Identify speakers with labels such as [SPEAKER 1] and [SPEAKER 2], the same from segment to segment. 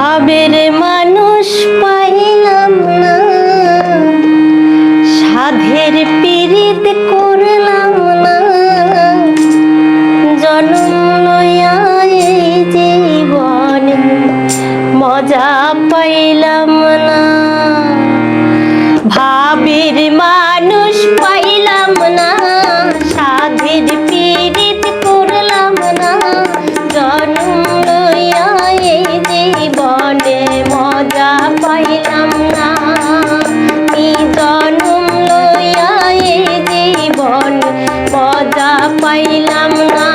[SPEAKER 1] ভাবের মানুষ পাইলাম না, সাধের পীড়িত করলাম না, জন্ম লইয়া এই জীবনে মজা পাইলাম না। ভাবের মানুষ পাইলাম না, সাধের পীড়িত করলাম না, জন্ম লইয়া এই জীবনে মজা পাইলাম না। জন্ম লইয়া এই জীবনে মজা পাইলাম না।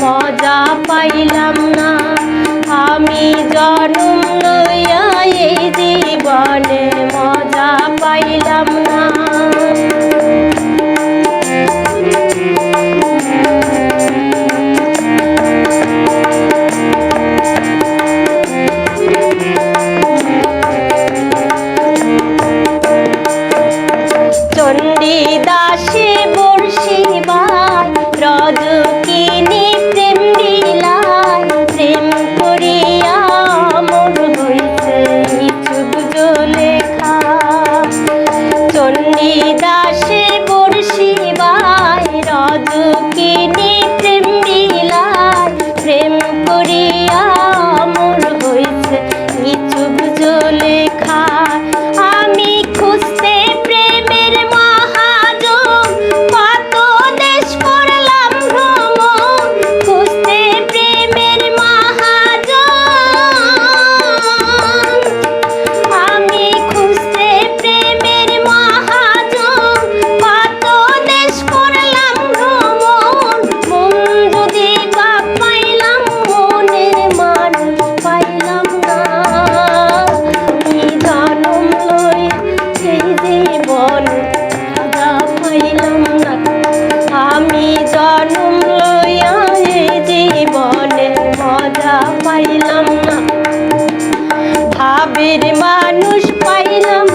[SPEAKER 1] মজা পাইলাম না, আমি জন্ম লইয়া এই জীবনে মজা পাইলাম না। চণ্ডী দাসে বর্ষি বাই রজকিনী প্রেম লীলায়, প্রেম করিয়া মন হইছে ইচ্ছুক লেখা। চণ্ডী দাসে বর্ষি বাই রজকিনী প্রেম লীলায়, প্রেম করিয়া মন হইছে ইচ্ছুক লেখা। আমি খুঁজতে প্রেমের মহাজন, কত দেশ করলাম ভ্রমণ, খুঁজতে প্রেমের মহাজন। আমি খুঁজতে প্রেমের মহাজন, কত দেশ করলাম ভ্রমণ, মন যদি বা পাইলাম, মনের মানুষ পাইলাম না। জন্ম লই সেই জীবন মজা পাইলাম না, আমি জন্ম লইয়া এই জীবনে মজা পাইলাম না। ভাবের মানুষ পাইলাম